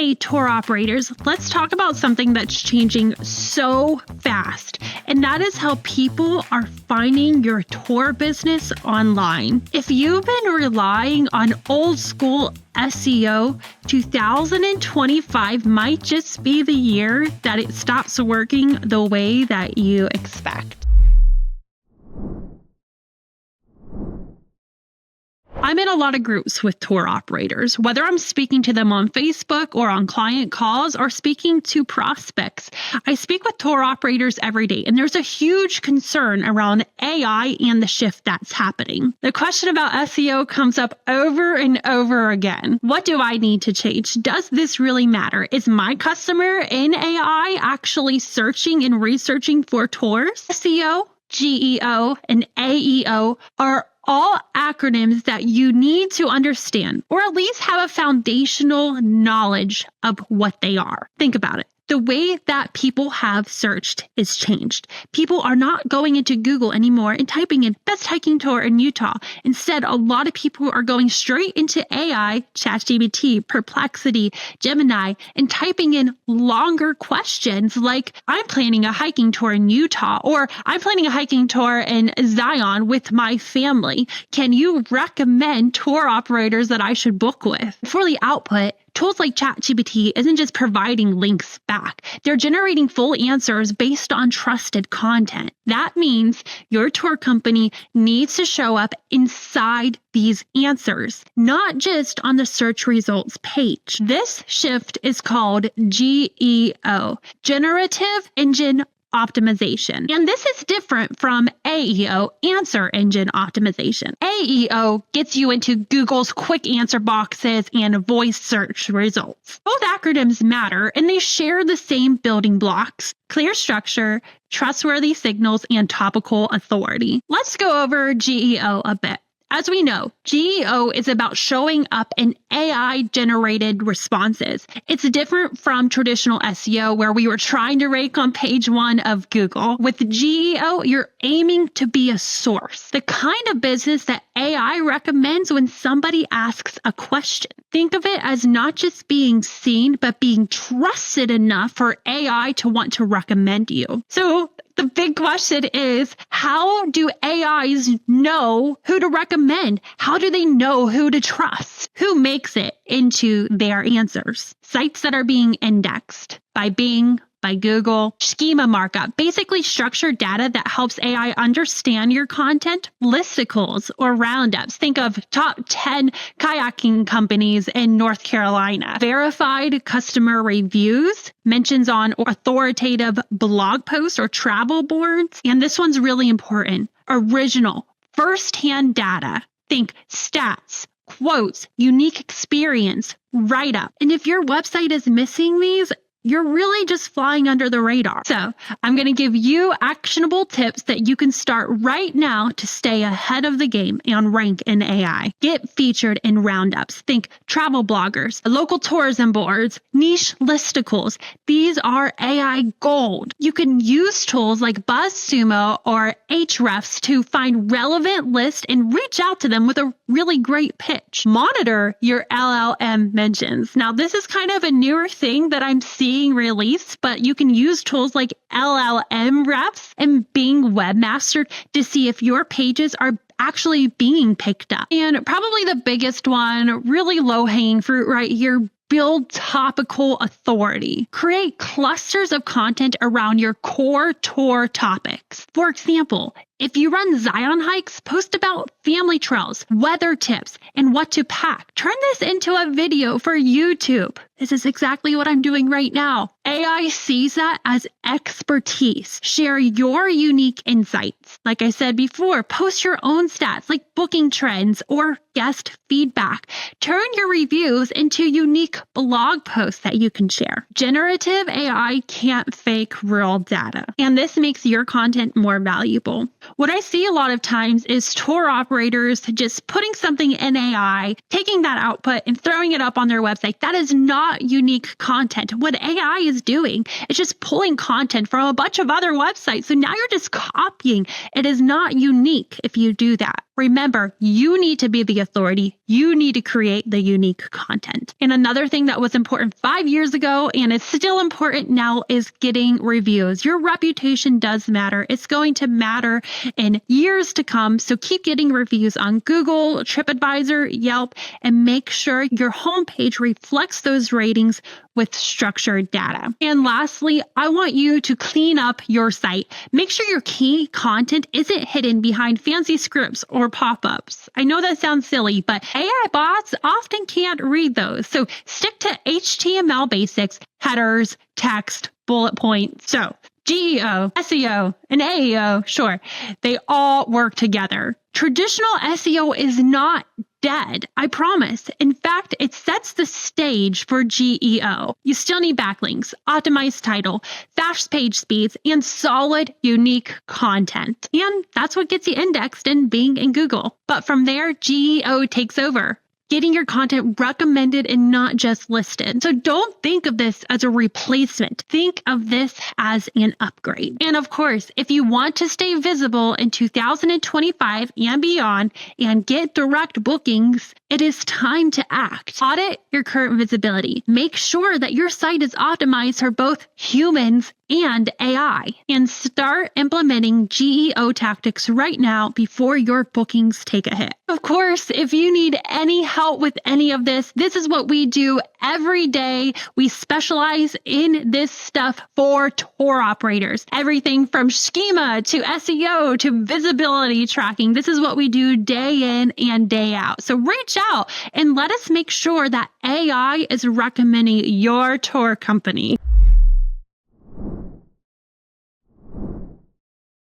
Hey, tour operators, let's talk about something that's changing so fast, and that is how people are finding your tour business online. If you've been relying on old school SEO, 2025 might just be the year that it stops working the way that you expect. I'm in a lot of groups with tour operators, whether I'm speaking to them on Facebook or on client calls or speaking to prospects. I speak with tour operators every day, and there's a huge concern around AI and the shift that's happening. The question about SEO comes up over and over again. What do I need to change? Does this really matter? Is my customer in AI actually searching and researching for tours? SEO, GEO, and AEO are all acronyms that you need to understand, or at least have a foundational knowledge of what they are. Think about it. The way that people have searched is changed. People are not going into Google anymore and typing in best hiking tour in Utah. Instead, a lot of people are going straight into AI, ChatGPT, Perplexity, Gemini, and typing in longer questions like, I'm planning a hiking tour in Utah, or I'm planning a hiking tour in Zion with my family. Can you recommend tour operators that I should book with? For the output, tools like ChatGPT isn't just providing links back. They're generating full answers based on trusted content. That means your tour company needs to show up inside these answers, not just on the search results page. This shift is called GEO, Generative Engine Optimization. And this is different from AEO, Answer Engine Optimization. AEO gets you into Google's quick answer boxes and voice search results. Both acronyms matter, and they share the same building blocks: clear structure, trustworthy signals, and topical authority. Let's go over GEO a bit. As we know, GEO is about showing up in AI-generated responses. It's different from traditional SEO, where we were trying to rank on page 1 of Google. With GEO, you're aiming to be a source, the kind of business that AI recommends when somebody asks a question. Think of it as not just being seen, but being trusted enough for AI to want to recommend you. So the big question is, how do AIs know who to recommend? How do they know who to trust? Who makes it into their answers? Sites that are being indexed by Bing, by Google. Schema markup, basically structured data that helps AI understand your content. Listicles or roundups. Think of top 10 kayaking companies in North Carolina. Verified customer reviews, mentions on authoritative blog posts or travel boards. And this one's really important. Original, first-hand data. Think stats, quotes, unique experience, write-up. And if your website is missing these, you're really just flying under the radar. So I'm going to give you actionable tips that you can start right now to stay ahead of the game and rank in AI. Get featured in roundups. Think travel bloggers, local tourism boards, niche listicles. These are AI gold. You can use tools like BuzzSumo or Ahrefs to find relevant lists and reach out to them with a really great pitch. Monitor your LLM mentions. Now, this is kind of a newer thing that I'm seeing released, but you can use tools like LLM Refs and Bing Webmaster to see if your pages are actually being picked up. And probably the biggest one, really low-hanging fruit right here, build topical authority. Create clusters of content around your core tour topics. For example, if you run Zion hikes, post about family trails, weather tips, and what to pack. Turn this into a video for YouTube. This is exactly what I'm doing right now. AI sees that as expertise. Share your unique insights. Like I said before, post your own stats like booking trends or guest feedback. Turn your reviews into unique blog posts that you can share. Generative AI can't fake real data, and this makes your content more valuable. What I see a lot of times is tour operators just putting something in AI, taking that output and throwing it up on their website. That is not unique content. What AI is doing is just pulling content from a bunch of other websites. So now you're just copying. It is not unique if you do that. Remember, you need to be the authority. You need to create the unique content. And another thing that was important 5 years ago, and it's still important now, is getting reviews. Your reputation does matter. It's going to matter in years to come. So keep getting reviews on Google, TripAdvisor, Yelp, and make sure your homepage reflects those ratings with structured data. And lastly, I want you to clean up your site. Make sure your key content isn't hidden behind fancy scripts or pop-ups. I know that sounds silly, but AI bots often can't read those. So stick to HTML basics, headers, text, bullet points. So GEO, SEO, and AEO, sure, they all work together. Traditional SEO is not dead, I promise. In fact, it sets the stage for GEO. You still need backlinks, optimized title, fast page speeds, and solid, unique content. And that's what gets you indexed in Bing and Google. But from there, GEO takes over, getting your content recommended and not just listed. So don't think of this as a replacement. Think of this as an upgrade. And of course, if you want to stay visible in 2025 and beyond and get direct bookings, it is time to act. Audit your current visibility. Make sure that your site is optimized for both humans and AI, and start implementing GEO tactics right now before your bookings take a hit. Of course, if you need any help with any of this, this is what we do every day. We specialize in this stuff for tour operators. Everything from schema to SEO to visibility tracking. This is what we do day in and day out. So reach out and let us make sure that AI is recommending your tour company.